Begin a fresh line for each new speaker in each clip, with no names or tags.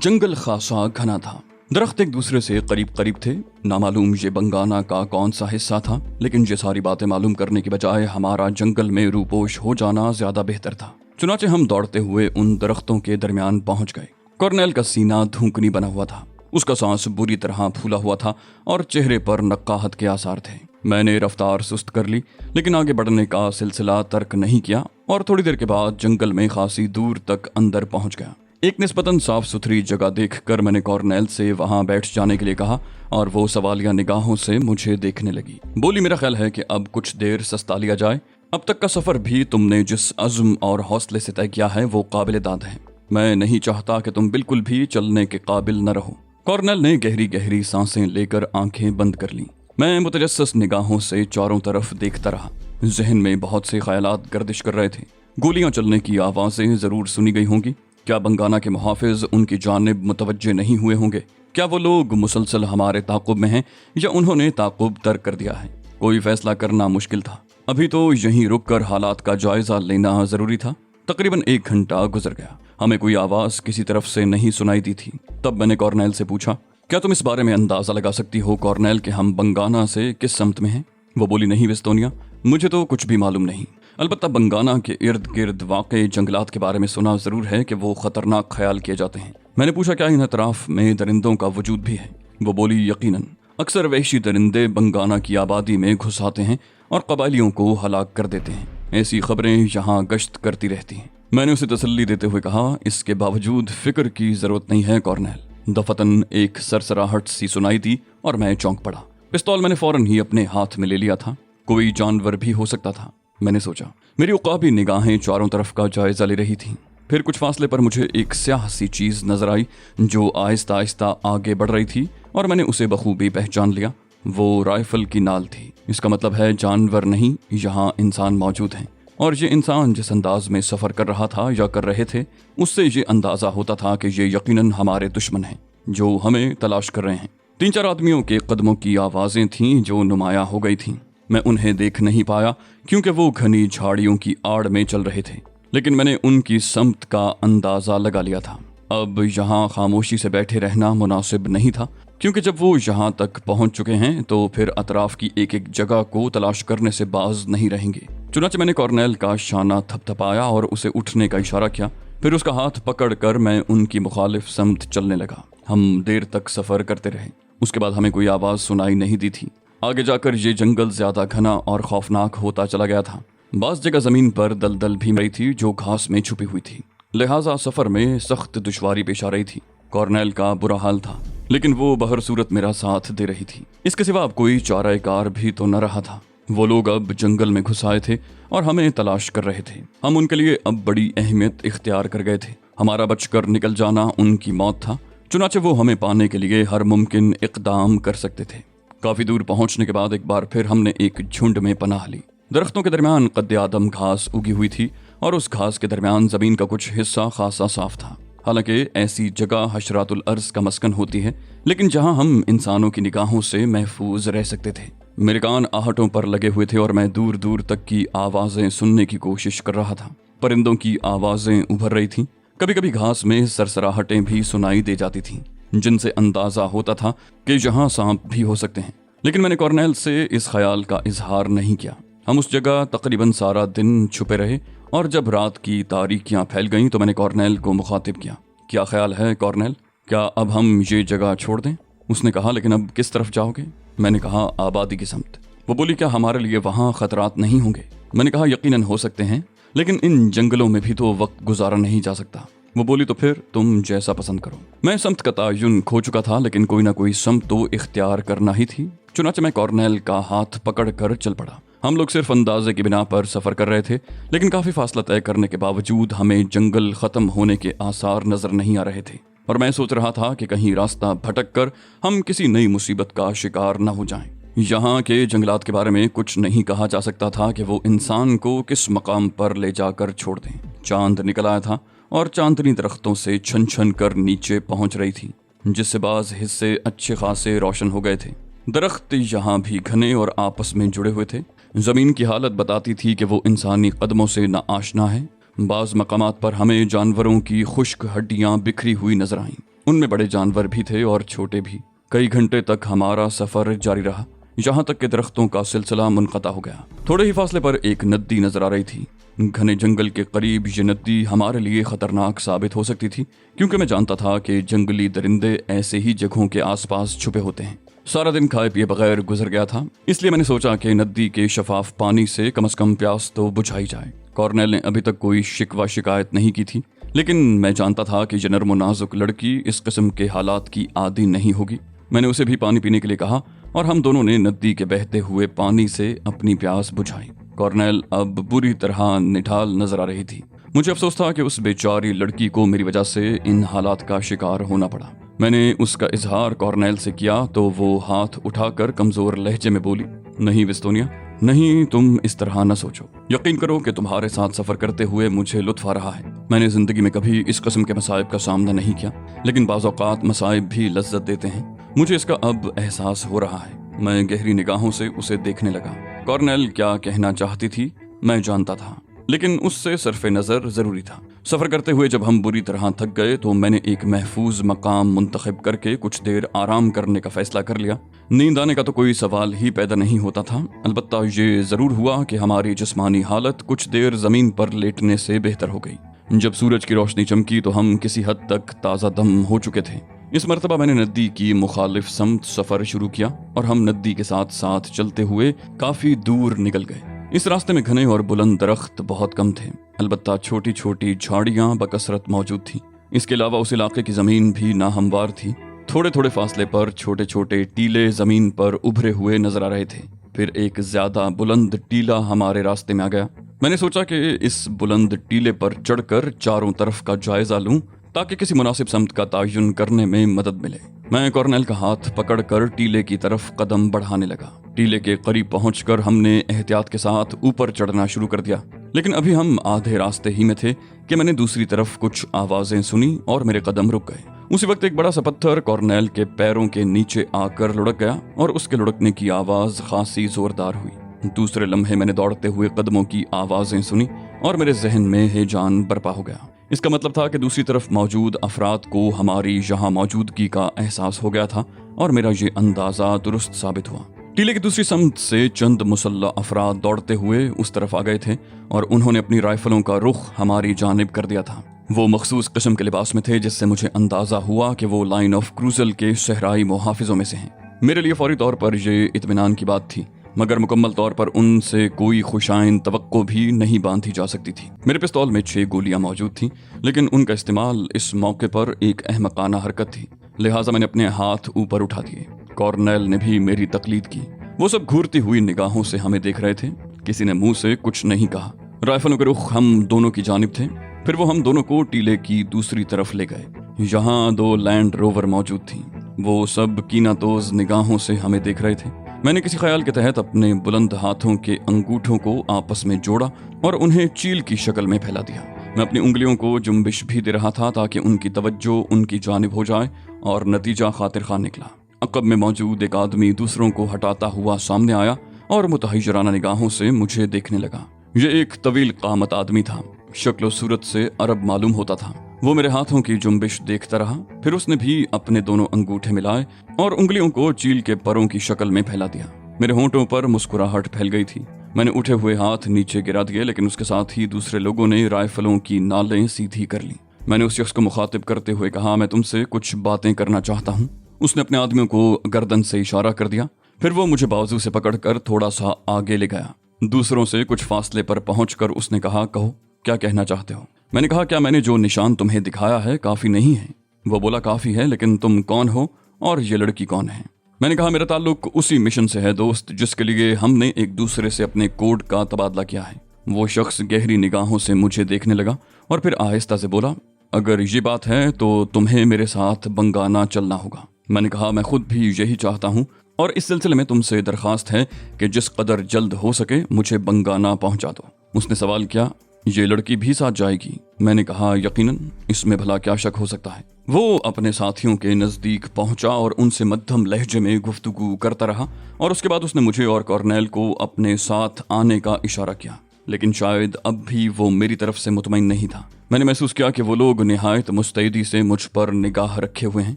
जंगल खासा घना था। दरख्त एक दूसरे से करीब करीब थे। नामालूम ये बंगाना का कौन सा हिस्सा था, लेकिन ये सारी बातें मालूम करने की बजाय हमारा जंगल में रूपोश हो जाना ज्यादा बेहतर था। चुनाचे हम दौड़ते हुए उन दरख्तों के दरमियान पहुंच गए। कॉर्नेल का सीना धूकनी बना हुआ था, उसका सांस बुरी तरह फूला हुआ था और चेहरे पर नक्काहत के आसार थे। मैंने रफ्तार सुस्त कर ली, लेकिन आगे बढ़ने का सिलसिला तर्क नहीं किया और थोड़ी देर के बाद जंगल में खासी दूर तक अंदर पहुंच गया। एक निस्बतन साफ सुथरी जगह देखकर मैंने कॉर्नेल से वहां बैठ जाने के लिए कहा और वो सवालिया निगाहों से मुझे देखने लगी। बोली, मेरा ख्याल है कि अब कुछ देर सस्ता लिया जाए। अब तक का सफर भी तुमने जिस अज़्म और हौसले से तय किया है वो काबिल दाद है। मैं नहीं चाहता कि तुम बिल्कुल भी चलने के काबिल न रहो। कॉर्नेल ने गहरी गहरी सांसें लेकर आंखें बंद कर लीं। मैं मुतजस्सिस निगाहों से चारों तरफ देखता रहा। जहन में बहुत से ख्यालात गर्दिश कर रहे थे। गोलियां चलने की आवाजें जरूर सुनी गई होंगी। क्या बंगाना के मुहाफिज उनकी जानिब मुतवज्जे नहीं हुए होंगे? क्या वो लोग मुसलसल हमारे ताक़ुब में हैं या उन्होंने ताक़ुब तर्क कर दिया है? कोई फैसला करना मुश्किल था। अभी तो यहीं रुककर हालात का जायजा लेना जरूरी था। तकरीबन 1 घंटा गुजर गया। हमें कोई आवाज किसी तरफ से नहीं सुनाई दी थी। तब मैंने कॉर्नेल से पूछा, क्या तुम इस बारे में अंदाजा लगा सकती हो कॉर्नेल कि हम बंगाना से किस समत में हैं? वो बोली, नहीं विस्तोनिया, मुझे तो कुछ भी मालूम नहीं। अलबत्ता बंगाना के इर्द गिर्द वाक़े जंगलात के बारे में सुना जरूर है कि वो खतरनाक ख्याल किए जाते हैं। मैंने पूछा, क्या इन अतराफ में दरिंदों का वजूद भी है? वो बोली, यकीनन। अक्सर वहशी दरिंदे बंगाना की आबादी में घुस आते हैं और कबाइलियों को हलाक कर देते हैं। ऐसी खबरें यहाँ गश्त करती रहती हैं। मैंने उसे तसल्ली देते हुए कहा, इसके बावजूद फिक्र की जरूरत नहीं है कॉर्नेल। दफतन एक सरसराहट सी सुनाई दी और मैं चौंक पड़ा। पिस्तौल मैंने फौरन ही अपने हाथ में ले लिया था। कोई जानवर भी हो सकता था, मैंने सोचा। मेरी उकाबी निगाहें चारों तरफ का जायजा ले रही थीं। फिर कुछ फासले पर मुझे एक स्याह सी चीज नजर आई जो आहिस्ता आहिस्ता आगे बढ़ रही थी और मैंने उसे बखूबी पहचान लिया। वो राइफल की नाल थी। इसका मतलब है जानवर नहीं, यहाँ इंसान मौजूद हैं। और ये इंसान जिस अंदाज में सफर कर रहा था या कर रहे थे, उससे ये अंदाजा होता था कि ये यकीनन हमारे दुश्मन हैं जो हमें तलाश कर रहे हैं। 3-4 आदमियों के कदमों की आवाजें थीं जो नुमाया हो गई थीं। मैं उन्हें देख नहीं पाया क्योंकि वो घनी झाड़ियों की आड़ में चल रहे थे, लेकिन मैंने उनकी समत का अंदाजा लगा लिया था। अब यहाँ खामोशी से बैठे रहना मुनासिब नहीं था, क्योंकि जब वो यहाँ तक पहुँच चुके हैं तो फिर अतराफ की एक एक जगह को तलाश करने से बाज नहीं रहेंगे। चुनाचे मैंने कॉर्नेल का शाना थपथपाया और उसे उठने का इशारा किया। फिर उसका हाथ पकड़कर मैं उनकी मुखालिफ समत चलने लगा। हम देर तक सफर करते रहे। उसके बाद हमें कोई आवाज सुनाई नहीं दी थी। आगे जाकर ये जंगल ज्यादा घना और खौफनाक होता चला गया था। बास जगह जमीन पर दलदल भी मरी थी जो घास में छुपी हुई थी, लिहाजा सफर में सख्त दुश्वारी पेश आ रही थी। कॉर्नेल का बुरा हाल था, लेकिन वो बहर सूरत मेरा साथ दे रही थी। इसके सिवा अब कोई चाराकार भी तो न रहा था। वो लोग अब जंगल में घुस आए थे और हमें तलाश कर रहे थे। हम उनके लिए अब बड़ी अहमियत इख्तियार कर गए थे। हमारा बचकर निकल जाना उनकी मौत था। चुनाचे वो हमें पाने के लिए हर मुमकिन इक़दाम कर सकते थे। काफी दूर पहुंचने के बाद एक बार फिर हमने एक झुंड में पनाह ली। दरख्तों के दरमियान कद्दे आदम घास उगी हुई थी और उस घास के दरमियान जमीन का कुछ हिस्सा खासा साफ था। हालांकि ऐसी जगह हशरातुल अर्ज का मस्कन होती है, लेकिन जहां हम इंसानों की निगाहों से महफूज रह सकते थे। मेरे कान आहटों पर लगे हुए थे और मैं दूर दूर तक की आवाजें सुनने की कोशिश कर रहा था। परिंदों की आवाजें उभर रही थीं। कभी कभी घास में सरसराहटें भी सुनाई दे जाती थीं, जिनसे अंदाजा होता था कि यहाँ सांप भी हो सकते हैं। लेकिन मैंने कॉर्नेल से इस ख्याल का इजहार नहीं किया। हम उस जगह तकरीबन सारा दिन छुपे रहे और जब रात की तारीकियां फैल गईं तो मैंने कॉर्नेल को मुखातिब किया। क्या ख्याल है कॉर्नेल, क्या अब हम ये जगह छोड़ दें? उसने कहा, लेकिन अब किस तरफ जाओगे? मैंने कहा, आबादी की समत। वो बोली, क्या हमारे लिए वहाँ खतरात नहीं होंगे? मैंने कहा, यकीनन हो सकते हैं, लेकिन इन जंगलों में भी तो वक्त गुजारा नहीं जा सकता। वो बोली, तो फिर तुम जैसा पसंद करो। मैं समत का तायुन खो चुका था, लेकिन कोई ना कोई समत तो इख्तियार करना ही थी। चुनाचे मैं कॉर्नेल का हाथ पकड़ कर चल पड़ा। हम लोग सिर्फ अंदाजे की बिना पर सफर कर रहे थे, लेकिन काफी फासला तय करने के बावजूद हमें जंगल खत्म होने के आसार नजर नहीं आ रहे थे और मैं सोच रहा था कि कहीं रास्ता भटक कर हम किसी नई मुसीबत का शिकार न हो जाएं। यहाँ के जंगलात के बारे में कुछ नहीं कहा जा सकता था कि वो इंसान को किस मकाम पर ले जाकर छोड़ दें। चांद निकल आया था और चांदनी दरख्तों से छन छन कर नीचे पहुंच रही थी, जिससे बाज हिस्से अच्छे खासे रोशन हो गए थे। दरख्त यहाँ भी घने और आपस में जुड़े हुए थे। जमीन की हालत बताती थी कि वो इंसानी कदमों से नाआशना है। बाज मकामात पर हमें जानवरों की खुश्क हड्डियां बिखरी हुई नजर आईं। उनमें बड़े जानवर भी थे और छोटे भी। कई घंटे तक हमारा सफर जारी रहा, यहाँ तक कि दरख्तों का सिलसिला मुनक़ता हो गया। थोड़े ही फासले पर एक नदी नजर आ रही थी। घने जंगल के करीब ये नदी हमारे लिए खतरनाक साबित हो सकती थी, क्योंकि मैं जानता था कि जंगली दरिंदे ऐसे ही जगहों के आसपास छुपे होते हैं। सारा दिन खाए पिए बगैर गुजर गया था, इसलिए मैंने सोचा कि नदी के शफाफ पानी से कम प्यास तो बुझाई जाए। कॉर्नेल ने अभी तक कोई शिकवा शिकायत नहीं की थी, लेकिन मैं जानता था कि ये नर्म नाजुक लड़की इस किस्म के हालात की आदी नहीं होगी। मैंने उसे भी पानी पीने के लिए कहा और हम दोनों ने नदी के बहते हुए पानी से अपनी प्यास बुझाई। कॉर्नेल अब बुरी तरह निढाल नजर आ रही थी। मुझे अफसोस था कि उस बेचारी लड़की को मेरी वजह से इन हालात का शिकार होना पड़ा। मैंने उसका इजहार कॉर्नेल से किया तो वो हाथ उठाकर कमजोर लहजे में बोली, नहीं विस्तोनिया, नहीं, तुम इस तरह न सोचो। यकीन करो कि तुम्हारे साथ सफर करते हुए मुझे लुत्फ आ रहा है। मैंने जिंदगी में कभी इस किस्म के मसाइब का सामना नहीं किया, लेकिन बाज़ औक़ात मसाइब भी लज्जत देते हैं। मुझे इसका अब एहसास हो रहा है। मैं गहरी निगाहों से उसे देखने लगा। कॉर्नेल क्या कहना चाहती थी मैं जानता था, लेकिन उससे सरफे नज़र ज़रूरी था। सफ़र करते हुए जब हम बुरी तरह थक गए तो मैंने एक महफूज मकाम मुंतखब करके कुछ देर आराम करने का फैसला कर लिया। नींद आने का तो कोई सवाल ही पैदा नहीं होता था। अलबत्ता ये ज़रूर हुआ कि हमारी जिस्मानी हालत कुछ देर ज़मीन पर लेटने से बेहतर हो गई। जब सूरज की रोशनी चमकी तो हम किसी हद तक ताज़ा दम हो चुके थे। इस मरतबा मैंने नदी की मुखालिफ समत सफ़र शुरू किया और हम नदी के साथ साथ चलते हुए काफ़ी दूर निकल गए। इस रास्ते में घने और बुलंद दरख्त बहुत कम थे, अलबत्ता छोटी छोटी झाड़ियाँ बकसरत मौजूद थीं। इसके अलावा उस इलाके की ज़मीन भी नाहमवार थी। थोड़े थोड़े फासले पर छोटे छोटे टीले ज़मीन पर उभरे हुए नजर आ रहे थे। फिर एक ज़्यादा बुलंद टीला हमारे रास्ते में आ गया। मैंने सोचा कि इस बुलंद टीले पर चढ़कर चारों तरफ का जायजा लूं ताकि किसी मुनासिब समत का तयन करने में मदद मिले। मैं कॉर्नेल का हाथ पकड़कर टीले की तरफ कदम बढ़ाने लगा। टीले के करीब पहुंचकर हमने एहतियात के साथ ऊपर चढ़ना शुरू कर दिया, लेकिन अभी हम आधे रास्ते ही में थे कि मैंने दूसरी तरफ कुछ आवाजें सुनी और मेरे कदम रुक गए। उसी वक्त एक बड़ा सा पत्थर कॉर्नेल के पैरों के नीचे आकर लुढ़क गया और उसके लुढ़कने की आवाज खासी जोरदार हुई। दूसरे लम्हे मैंने दौड़ते हुए कदमों की आवाजें सुनी और मेरे जहन में हैजान बरपा हो गया। इसका मतलब था कि दूसरी तरफ मौजूद अफराद को हमारी यहाँ मौजूदगी का एहसास हो गया था और मेरा ये अंदाजा दुरुस्त साबित हुआ। टीले की दूसरी समत से चंद मुसल्ला अफराद दौड़ते हुए उस तरफ आ गए थे और उन्होंने अपनी राइफलों का रुख हमारी जानिब कर दिया था। वो मखसूस किस्म के लिबास में थे जिससे मुझे अंदाजा हुआ कि वो लाइन ऑफ क्रूजल के सहराई मुहाफिजों में से हैं। मेरे लिए फौरी तौर पर ये इत्मीनान की बात थी, मगर मुकम्मल तौर पर उनसे कोई खुशाइन तवक्को भी नहीं बांधी जा सकती थी। मेरे पिस्तौल में 6 गोलियां मौजूद थीं, लेकिन उनका इस्तेमाल इस मौके पर एक अहमकाना हरकत थी, लिहाजा मैंने अपने हाथ ऊपर उठा दिए। कॉर्नेल ने भी मेरी तकलीद की। वो सब घूरती हुई निगाहों से हमें देख रहे थे। किसी ने मुंह से कुछ नहीं कहा। राइफलों के रुख हम दोनों की जानिब थे। फिर वो हम दोनों को टीले की दूसरी तरफ ले गए। यहाँ 2 लैंड रोवर मौजूद थी। वो सब कीनातोज निगाहों से हमें देख रहे थे। मैंने किसी ख्याल के तहत अपने बुलंद हाथों के अंगूठों को आपस में जोड़ा और उन्हें चील की शक्ल में फैला दिया। मैं अपनी उंगलियों को जुम्बिश भी दे रहा था ताकि उनकी तवज्जो उनकी जानिब हो जाए, और नतीजा खातिर खां निकला। अक़ब में मौजूद एक आदमी दूसरों को हटाता हुआ सामने आया और मुतहज्जराना निगाहों से मुझे देखने लगा। ये एक तवील कामत आदमी था। शक्ल सूरत से अरब मालूम होता था। वो मेरे हाथों की जुम्बिश देखता रहा, फिर उसने भी अपने दोनों अंगूठे मिलाए और उंगलियों को चील के परों की शक्ल में फैला दिया। मेरे होंठों पर मुस्कुराहट फैल गई थी। मैंने उठे हुए हाथ नीचे गिरा दिए, लेकिन उसके साथ ही दूसरे लोगों ने राइफलों की नालें सीधी कर ली। मैंने उस शख्स को मुखातिब करते हुए कहा, मैं तुमसे कुछ बातें करना चाहता हूँ। उसने अपने आदमियों को गर्दन से इशारा कर दिया। फिर वो मुझे बाजू से पकड़कर थोड़ा सा आगे ले गया। दूसरों से कुछ फासले पर पहुंचकर उसने कहा, कहो क्या कहना चाहते हो। मैंने कहा, क्या मैंने जो निशान तुम्हें दिखाया है काफी नहीं है। वो बोला, काफी है, लेकिन तुम कौन हो और ये लड़की कौन है। मैंने कहा, मेरा ताल्लुक उसी मिशन से है दोस्त, जिसके लिए हमने एक दूसरे से अपने कोड का तबादला किया है। वो शख्स गहरी निगाहों से मुझे देखने लगा और फिर आहिस्ता से बोला, अगर ये बात है तो तुम्हें मेरे साथ बंगाना चलना होगा। मैंने कहा, मैं खुद भी यही चाहता हूँ और इस सिलसिले में तुमसे दरखास्त है कि जिस कदर जल्द हो सके मुझे बंगाना पहुंचा दो। उसने सवाल किया, ये लड़की भी साथ जाएगी। मैंने कहा, यकीनन, इसमें भला क्या शक हो सकता है। वो अपने साथियों के नजदीक पहुंचा और उनसे मध्यम लहजे में गुफ्तगू करता रहा और उसके बाद उसने मुझे और कॉर्नेल को अपने साथ आने का इशारा किया। लेकिन शायद अब भी वो मेरी तरफ से मुतमईन नहीं था। मैंने महसूस किया कि वो लोग निहायत मुस्तैदी से मुझ पर निगाह रखे हुए हैं।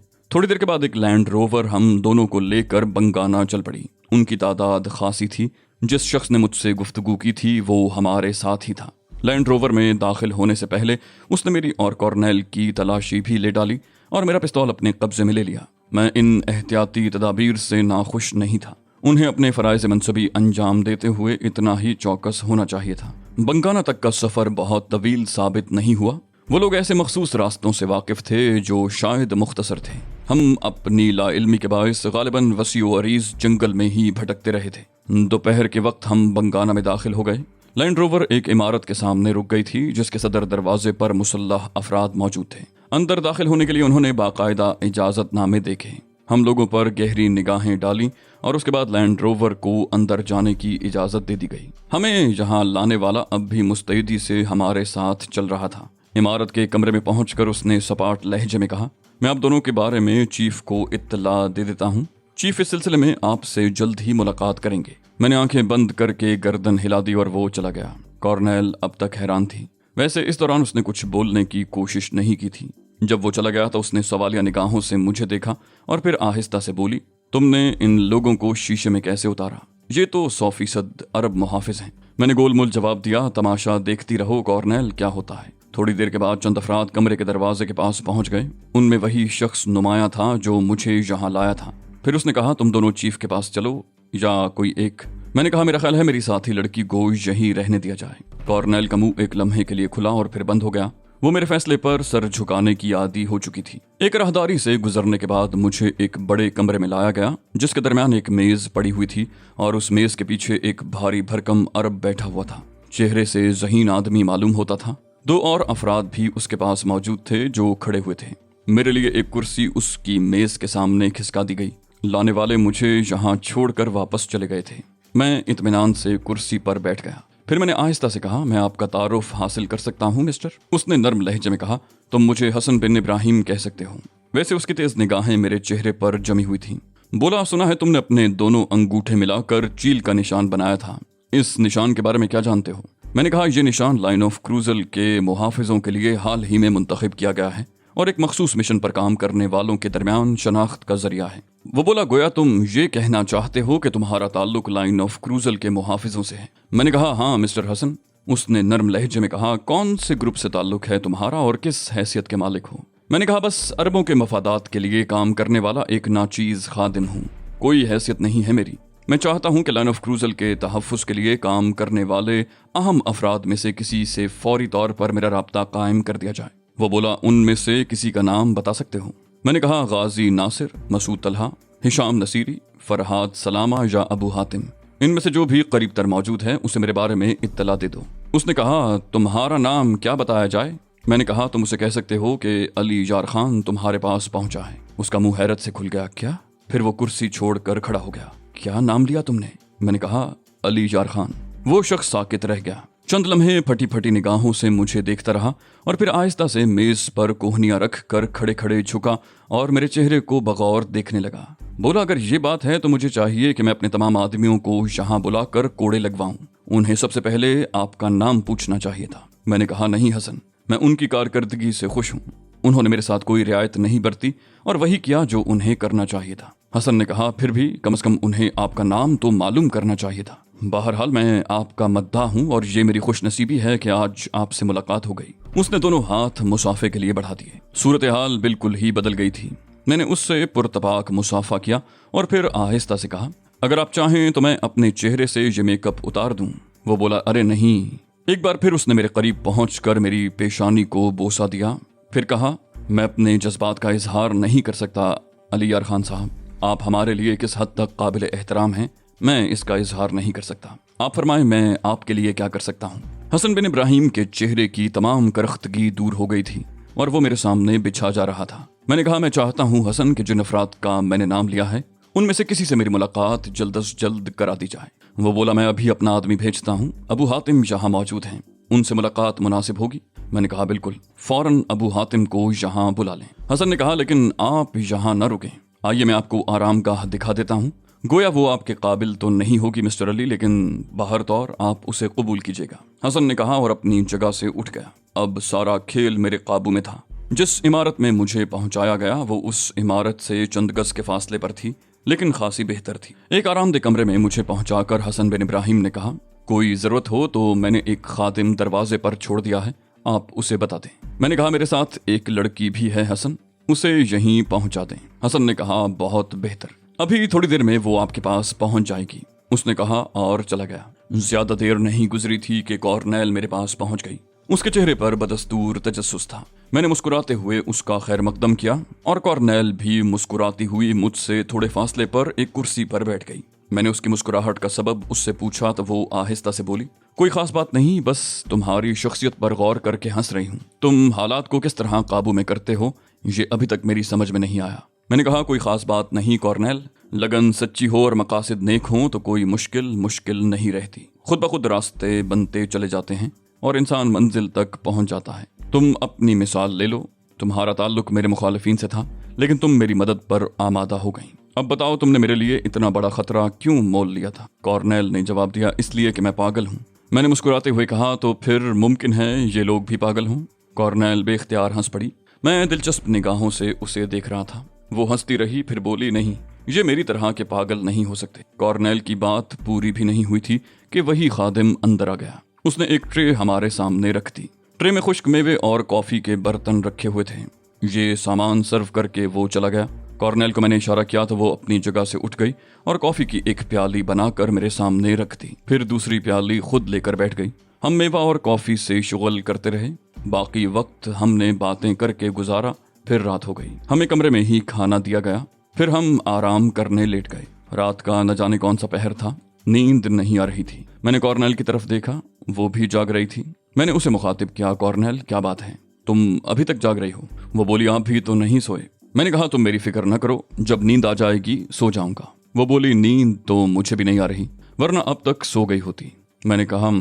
थोड़ी देर के बाद एक लैंड रोवर हम दोनों को लेकर बंगाना चल पड़ी। उनकी तादाद खासी थी। जिस शख्स ने मुझसे गुफ्तगू की थी वो हमारे साथ ही था। लैंड रोवर में दाखिल होने से पहले उसने मेरी और कॉर्नेल की तलाशी भी ले डाली और मेरा पिस्तौल अपने कब्जे में ले लिया। मैं इन एहतियाती तदाबीर से नाखुश नहीं था। उन्हें अपने फराइज़ मनसबी अंजाम देते हुए इतना ही चौकस होना चाहिए था। बंगाना तक का सफ़र बहुत तवील साबित नहीं हुआ। वो लोग ऐसे मखसूस रास्तों से वाकिफ थे जो शायद मुख्तसर थे। हम अपनी लाइल्मी के बायस गालिबन वसीओ अरीज जंगल में ही भटकते रहे थे। दोपहर के वक्त हम बंगाना में दाखिल हो गए। लैंड रोवर एक इमारत के सामने रुक गई थी जिसके सदर दरवाजे पर मुसल्लह अफराद मौजूद थे। अंदर दाखिल होने के लिए उन्होंने बाकायदा इजाज़तनामे देखे। हम लोगों पर गहरी निगाहें डाली और उसके बाद लैंड रोवर को अंदर जाने की इजाज़त दे दी गई। हमें यहाँ लाने वाला अब भी मुस्तैदी से हमारे साथ चल रहा था। इमारत के कमरे में पहुंचकर उसने सपाट लहजे में कहा, मैं आप दोनों के बारे में चीफ को इत्तला दे देता हूँ। चीफ इस सिलसिले में आपसे जल्द ही मुलाकात करेंगे। मैंने आंखें बंद करके गर्दन हिला दी और वो चला गया। कॉर्नेल अब तक हैरान थी। वैसे इस दौरान उसने कुछ बोलने की कोशिश नहीं की थी। जब वो चला गया तो उसने सवालिया निगाहों से मुझे देखा और फिर आहिस्ता से बोली, तुमने इन लोगों को शीशे में कैसे उतारा? ये तो 100% अरब मुहाफिज हैं। मैंने गोलमोल जवाब दिया, तमाशा देखती रहो कॉर्नेल, क्या होता है। थोड़ी देर के बाद चंद अफराद कमरे के दरवाजे के पास पहुंच गए। उनमें वही शख्स नुमाया था जो मुझे यहाँ लाया था। फिर उसने कहा, तुम दोनों चीफ के पास चलो या कोई एक। मैंने कहा, मेरा ख्याल है मेरी साथी लड़की को यहीं रहने दिया जाए। कॉर्नेल का मुंह एक लम्हे के लिए खुला और फिर बंद हो गया। वो मेरे फैसले पर सर झुकाने की आदी हो चुकी थी। एक राहदारी से गुजरने के बाद मुझे एक बड़े कमरे में लाया गया जिसके दरमियान एक मेज पड़ी हुई थी और उस मेज के पीछे एक भारी भरकम अरब बैठा हुआ था। चेहरे से ज़हीन आदमी मालूम होता था। 2 और अफराद भी उसके पास मौजूद थे जो खड़े हुए थे। मेरे लिए एक कुर्सी उसकी मेज के सामने खिसका दी गई। लाने वाले मुझे यहाँ छोड़कर वापस चले गए थे। मैं इत्मीनान से कुर्सी पर बैठ गया। फिर मैंने आहिस्ता से कहा, मैं आपका तारुफ हासिल कर सकता हूँ मिस्टर? उसने नर्म लहजे में कहा, तुम मुझे हसन बिन इब्राहिम कह सकते हो। वैसे उसकी तेज निगाहें मेरे चेहरे पर जमी हुई थीं। बोला, सुना है तुमने अपने दोनों अंगूठे मिलाकर चील का निशान बनाया था। इस निशान के बारे में क्या जानते हो? मैंने कहा, यह निशान लाइन ऑफ क्रूजल के मुहाफिजों के लिए हाल ही में मुंतखब किया गया है और एक मखसूस मिशन पर काम करने वालों के दरमियान शनाख्त का जरिया है। वो बोला, गोया तुम ये कहना चाहते हो कि तुम्हारा ताल्लुक लाइन ऑफ क्रूजल के मुहाफिजों से है। मैंने कहा, हाँ मिस्टर हसन। उसने नर्म लहजे में कहा, कौन से ग्रुप से ताल्लुक है तुम्हारा और किस हैसियत के मालिक हो? मैंने कहा, बस अरबों के मफादात के लिए काम करने वाला एक नाचीज खादिम हूँ। कोई हैसियत नहीं है मेरी। मैं चाहता हूँ कि लाइन ऑफ क्रूजल के तहफ़्फ़ुज़ के लिए काम करने वाले अहम अफराद में से किसी से फौरी तौर पर मेरा राब्ता कायम कर दिया जाए। वो बोला, उनमें से किसी का नाम बता सकते हो? मैंने कहा, गाजी नासिर, मसूद तलहा, हिशाम नसीरी, फरहाद सलामा या अबू हातिम। इनमें से जो भी करीब तर मौजूद है उसे मेरे बारे में इत्तला दे दो। उसने कहा, तुम्हारा नाम क्या बताया जाए? मैंने कहा, तुम उसे कह सकते हो कि अली यार खान तुम्हारे पास पहुंचा है। उसका मुंह हैरत से खुल गया। क्या? फिर वो कुर्सी छोड़कर खड़ा हो गया। क्या नाम लिया तुमने? मैंने कहा, अली यार खान। वो शख्स साकित रह गया। चंद लम्हे फटी फटी निगाहों से मुझे देखता रहा और फिर आहिस्ता से मेज पर कोहनियां रख कर खड़े खड़े झुका और मेरे चेहरे को बगौर देखने लगा। बोला, अगर ये बात है तो मुझे चाहिए कि मैं अपने तमाम आदमियों को यहाँ बुलाकर कोड़े लगवाऊं। उन्हें सबसे पहले आपका नाम पूछना चाहिए था। मैंने कहा, नहीं हसन, मैं उनकी कारकर्दगी से खुश हूँ। उन्होंने मेरे साथ कोई रियायत नहीं बरती और वही किया जो उन्हें करना चाहिए था। हसन ने कहा, फिर भी कम से कम उन्हें आपका नाम तो मालूम करना चाहिए था। बहरहाल मैं आपका मद्दाह हूँ और ये मेरी खुशनसीबी है कि आज आपसे मुलाकात हो गई। उसने दोनों हाथ मुसाफे के लिए बढ़ा दिए। सूरत हाल बिल्कुल ही बदल गई थी। मैंने उससे पुरतपाक मुसाफा किया और फिर आहिस्ता से कहा, अगर आप चाहें तो मैं अपने चेहरे से ये मेकअप उतार दूं। वो बोला, अरे नहीं। एक बार फिर उसने मेरे करीब पहुंचकर मेरी पेशानी को बोसा दिया। फिर कहा, मैं अपने जज्बात का इजहार नहीं कर सकता अली यार खान साहब। आप हमारे लिए किस हद तक काबिल एहतराम हैं, मैं इसका इजहार नहीं कर सकता। आप फरमाएं, मैं आपके लिए क्या कर सकता हूँ? हसन बिन इब्राहिम के चेहरे की तमाम करख्तगी दूर हो गई थी और वो मेरे सामने बिछा जा रहा था। मैंने कहा, मैं चाहता हूँ हसन कि जिन अफराद का मैंने नाम लिया है उनमें से किसी से मेरी मुलाकात जल्द अज जल्द करा दी जाए। वो बोला, मैं अभी अपना आदमी भेजता हूँ। अबू हातिम यहाँ मौजूद हैं, उनसे मुलाकात मुनासिब होगी? मैंने कहा, बिल्कुल, फौरन अबू हातिम को यहाँ बुला लें। हसन ने कहा, लेकिन आप यहाँ न रुकें, आइए मैं आपको आरामगाह दिखा देता हूँ। गोया वो आपके काबिल तो नहीं होगी मिस्टर अली, लेकिन बाहर तौर आप उसे कबूल कीजिएगा, हसन ने कहा और अपनी जगह से उठ गया। अब सारा खेल मेरे काबू में था। जिस इमारत में मुझे पहुंचाया गया वो उस इमारत से चंद गज के फासले पर थी, लेकिन खासी बेहतर थी। एक आरामदेह कमरे में मुझे पहुंचाकर हसन बिन इब्राहिम ने कहा, कोई जरूरत हो तो मैंने एक खादिम दरवाजे पर छोड़ दिया है, आप उसे बता दें। मैंने कहा, मेरे साथ एक लड़की भी है हसन, उसे यहीं पहुंचा दें। हसन ने कहा, बहुत बेहतर, अभी थोड़ी देर में वो आपके पास पहुंच जाएगी, उसने कहा और चला गया। ज्यादा देर नहीं गुजरी थी कि कॉर्नेल मेरे पास पहुंच गई। उसके चेहरे पर बदस्तूर तजस्सुस था। मैंने मुस्कुराते हुए उसका खैर मकदम किया और कॉर्नेल भी मुस्कुराती हुई मुझसे थोड़े फासले पर एक कुर्सी पर बैठ गई। मैंने उसकी मुस्कुराहट का सबब उससे पूछा तो वो आहिस्ता से बोली, कोई खास बात नहीं, बस तुम्हारी शख्सियत पर गौर करके हंस रही हूँ। तुम हालात को किस तरह काबू में करते हो ये अभी तक मेरी समझ में नहीं आया। मैंने कहा, कोई खास बात नहीं कॉर्नेल, लगन सच्ची हो और मकासद नेक हो तो कोई मुश्किल नहीं रहती। खुद ब खुद रास्ते बनते चले जाते हैं और इंसान मंजिल तक पहुंच जाता है। तुम अपनी मिसाल ले लो, तुम्हारा ताल्लुक मेरे मुखालिफिन से था, लेकिन तुम मेरी मदद पर आमादा हो गई। अब बताओ, तुमने मेरे लिए इतना बड़ा खतरा क्यों मोल लिया था? कॉर्नेल ने जवाब दिया, इसलिए कि मैं पागल हूँ। मैंने मुस्कुराते हुए कहा, तो फिर मुमकिन है ये लोग भी पागल हों? कॉर्नेल बेख्तियार हंस पड़ी। मैं दिलचस्प निगाहों से उसे देख रहा था। वो हंसती रही, फिर बोली, नहीं, ये मेरी तरह के पागल नहीं हो सकते। कॉर्नेल की बात पूरी भी नहीं हुई थी कि वही खादिम अंदर आ गया। उसने एक ट्रे हमारे सामने रख दी। ट्रे में खुश्क मेवे और कॉफी के बर्तन रखे हुए थे। ये सामान सर्व करके वो चला गया। कॉर्नेल को मैंने इशारा किया तो वो अपनी जगह से उठ गई और कॉफी की एक प्याली बनाकर मेरे सामने रख दी। फिर दूसरी प्याली खुद लेकर बैठ गई। हम मेवा और कॉफी से शुगल करते रहे। बाकी वक्त हमने बातें करके गुजारा। फिर रात हो गई। हमें कमरे में ही खाना दिया गया। फिर हम आराम करने लेट गए। रात का न जाने कौन सा पहर था, नींद नहीं आ रही थी। मैंने कॉर्नेल की तरफ देखा, वो भी जाग रही थी। मैंने उसे मुखातिब किया, कॉर्नेल क्या बात है, तुम अभी तक जाग रही हो? वो बोली, आप भी तो नहीं सोए। मैंने कहा, तुम मेरी फिक्र न करो, जब नींद आ जाएगी सो जाऊंगा। वो बोली, नींद तो मुझे भी नहीं आ रही, वरना अब तक सो गई होती। मैंने कहा,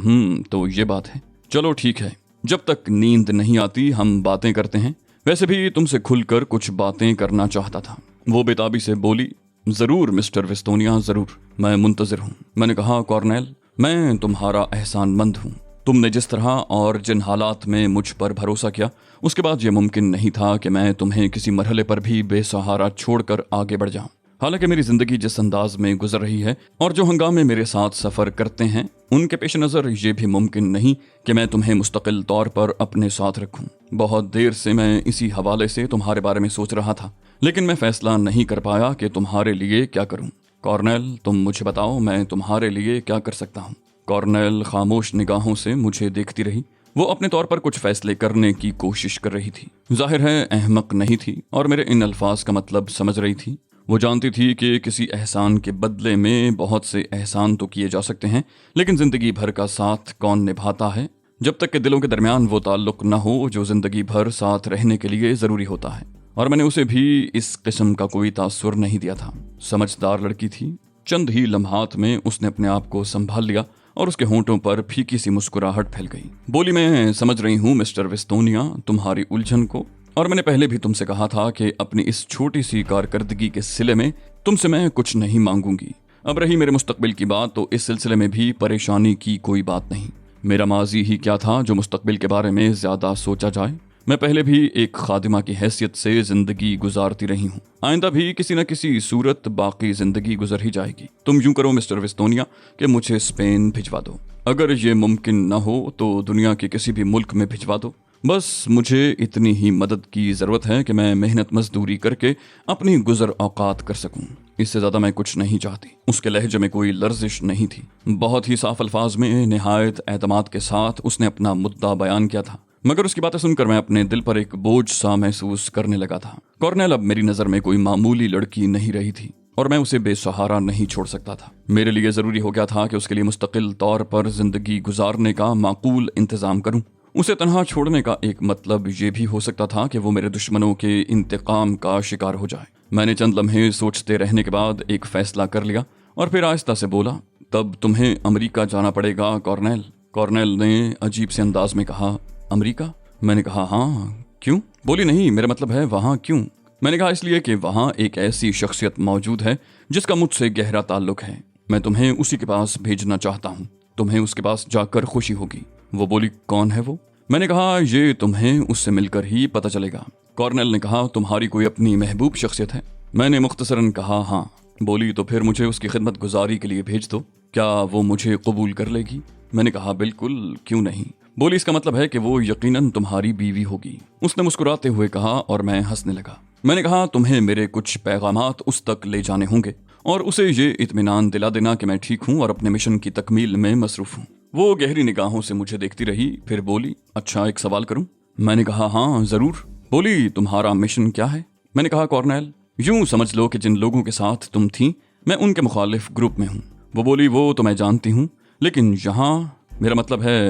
तो ये बात है, चलो ठीक है, जब तक नींद नहीं आती हम बातें करते हैं। वैसे भी तुमसे खुलकर कुछ बातें करना चाहता था। वो बेताबी से बोली, जरूर मिस्टर वेस्टोनिया, जरूर, मैं मुंतजिर हूँ। मैंने कहा, कॉर्नेल मैं तुम्हारा एहसानमंद हूँ। तुमने जिस तरह और जिन हालात में मुझ पर भरोसा किया, उसके बाद ये मुमकिन नहीं था कि मैं तुम्हें किसी मरहले पर भी बेसहारा छोड़कर आगे बढ़ जाऊं। हालांकि मेरी जिंदगी जिस अंदाज में गुजर रही है और जो हंगामे मेरे साथ सफर करते हैं, उनके पेश नज़र ये भी मुमकिन नहीं कि मैं तुम्हें मुस्तकिल तौर पर अपने साथ रखूं। बहुत देर से मैं इसी हवाले से तुम्हारे बारे में सोच रहा था, लेकिन मैं फैसला नहीं कर पाया कि तुम्हारे लिए क्या करूं। कॉर्नेल तुम मुझे बताओ, मैं तुम्हारे लिए क्या कर सकता हूं? कॉर्नेल खामोश निगाहों से मुझे देखती रही। वो अपने तौर पर कुछ फैसले करने की कोशिश कर रही थी। जाहिर है अहमक नहीं थी और मेरे इन अल्फाज का मतलब समझ रही थी। वो जानती थी कि किसी एहसान के बदले में बहुत से एहसान तो किए जा सकते हैं, लेकिन जिंदगी भर का साथ कौन निभाता है जब तक कि दिलों के दरमियान वो ताल्लुक न हो जो जिंदगी भर साथ रहने के लिए जरूरी होता है। और मैंने उसे भी इस किस्म का कोई तासुर नहीं दिया था। समझदार लड़की थी। चंद ही लम्हात में उसने अपने आप को संभाल लिया और उसके होंठों पर फीकी सी मुस्कुराहट फैल गई। बोली, मैं समझ रही हूँ मिस्टर वेस्टोनिया तुम्हारी उलझन को, और मैंने पहले भी तुमसे कहा था कि अपनी इस छोटी सी कारकर्दगी के सिले में तुमसे मैं कुछ नहीं मांगूंगी। अब रही मेरे मुस्तकबिल की बात, तो इस सिलसिले में भी परेशानी की कोई बात नहीं। मेरा माजी ही क्या था जो मुस्तकबिल के बारे में ज्यादा सोचा जाए। मैं पहले भी एक खादिमा की हैसियत से जिंदगी गुजारती रही हूँ। आइंदा भी किसी न किसी सूरत बाकी जिंदगी गुजर ही जाएगी। तुम यूं करो मिस्टर वेस्टोनिया कि मुझे स्पेन भिजवा दो। अगर ये मुमकिन न हो तो दुनिया के किसी भी मुल्क में भिजवा दो। बस मुझे इतनी ही मदद की जरूरत है कि मैं मेहनत मजदूरी करके अपनी गुजर औकात कर सकूं। इससे ज्यादा मैं कुछ नहीं चाहती। उसके लहजे में कोई लर्जिश नहीं थी। बहुत ही साफ अल्फाज में निहायत एतमाद के साथ उसने अपना मुद्दा बयान किया था, मगर उसकी बातें सुनकर मैं अपने दिल पर एक बोझ सा महसूस करने लगा था। कॉर्नेल अब मेरी नजर में कोई मामूली लड़की नहीं रही थी और मैं उसे बेसहारा नहीं छोड़ सकता था। मेरे लिए जरूरी हो गया था कि उसके लिए मुस्तकिल तौर पर जिंदगी गुजारने का माकूल इंतजाम करूं। उसे तन्हा छोड़ने का एक मतलब ये भी हो सकता था कि वो मेरे दुश्मनों के इंतकाम का शिकार हो जाए। मैंने चंद लम्हे सोचते रहने के बाद एक फैसला कर लिया और फिर आहिस्ता से बोला, तब तुम्हें अमेरिका जाना पड़ेगा कॉर्नेल। कॉर्नेल ने अजीब से अंदाज में कहा, अमेरिका? मैंने कहा, हाँ, क्यों? बोली, नहीं, मेरा मतलब है वहाँ क्यों? میں نے کہا اس لیے کہ وہاں ایک ایسی شخصیت موجود ہے جس کا مجھ سے گہرا تعلق ہے، میں تمہیں اسی کے پاس بھیجنا چاہتا ہوں، تمہیں اس کے پاس جا کر خوشی ہوگی۔ وہ بولی کون ہے وہ؟ میں نے کہا یہ تمہیں اس سے مل کر ہی پتہ چلے گا۔ کارنیل نے کہا تمہاری کوئی اپنی محبوب شخصیت ہے؟ میں نے مختصراً کہا ہاں۔ بولی تو پھر مجھے اس کی خدمت گزاری کے لیے بھیج دو، کیا وہ مجھے قبول کر لے گی؟ میں نے کہا بالکل، کیوں نہیں۔ بولی اس کا مطلب ہے کہ وہ یقیناً تمہاری بیوی ہوگی۔ اس نے مسکراتے ہوئے کہا اور میں ہنسنے لگا۔ میں نے کہا تمہیں میرے کچھ پیغامات اس تک لے جانے ہوں گے اور اسے یہ اطمینان دلا دینا کہ میں ٹھیک ہوں اور اپنے مشن کی تکمیل میں مصروف ہوں۔ وہ گہری نگاہوں سے مجھے دیکھتی رہی، پھر بولی اچھا ایک سوال کروں؟ میں نے کہا ہاں ضرور۔ بولی تمہارا مشن کیا ہے؟ میں نے کہا کارنیل یوں سمجھ لو کہ جن لوگوں کے ساتھ تم تھیں میں ان کے مخالف گروپ میں ہوں۔ وہ بولی وہ تو میں جانتی ہوں، لیکن یہاں میرا مطلب ہے۔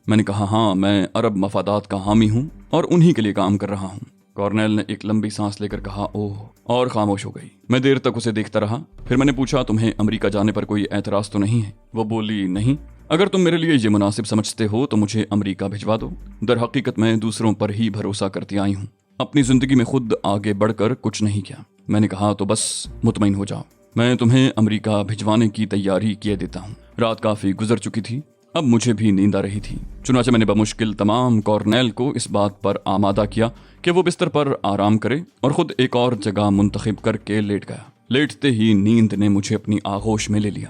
میں نے کہا ہاں میں عرب مفادات کا حامی ہوں اور انہی کے لیے کام کر رہا ہوں۔ کارنیل نے ایک لمبی سانس لے کر کہا اوہ، اور خاموش ہو گئی۔ میں دیر تک اسے دیکھتا رہا، پھر میں نے پوچھا تمہیں امریکہ جانے پر کوئی اعتراض تو نہیں ہے؟ وہ بولی نہیں، اگر تم میرے لیے یہ مناسب سمجھتے ہو تو مجھے امریکہ بھجوا دو۔ در حقیقت میں دوسروں پر ہی بھروسہ کرتی آئی ہوں، اپنی زندگی میں خود آگے بڑھ کر کچھ نہیں کیا۔ میں نے کہا تو بس مطمئن ہو جاؤ، میں تمہیں امریکہ بھجوانے کی تیاری کیے دیتا ہوں۔ رات کافی گزر چکی تھی، اب مجھے بھی نیند آ رہی تھی، چنانچہ میں نے بمشکل تمام کارنیل کو اس بات پر آمادہ کیا کہ وہ بستر پر آرام کرے اور خود ایک اور جگہ منتخب کر کے لیٹ گیا۔ لیٹتے ہی نیند نے مجھے اپنی آغوش میں لے لیا۔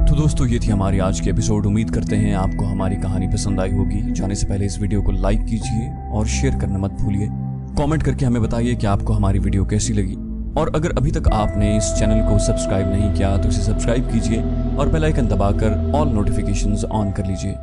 تو دوستو یہ تھی ہماری آج کی ایپیسوڈ۔ امید کرتے ہیں آپ کو ہماری کہانی پسند آئی ہوگی۔ جانے سے پہلے اس ویڈیو کو لائک کیجئے اور شیئر کرنا مت بھولیے۔ کامنٹ کر کے ہمیں بتائیے کہ آپ کو ہماری ویڈیو کیسی لگی، اور اگر ابھی تک آپ نے اس چینل کو سبسکرائب نہیں کیا تو اسے سبسکرائب کیجئے اور بیل آئیکن دبا کر آل نوٹیفیکیشنز آن کر لیجئے۔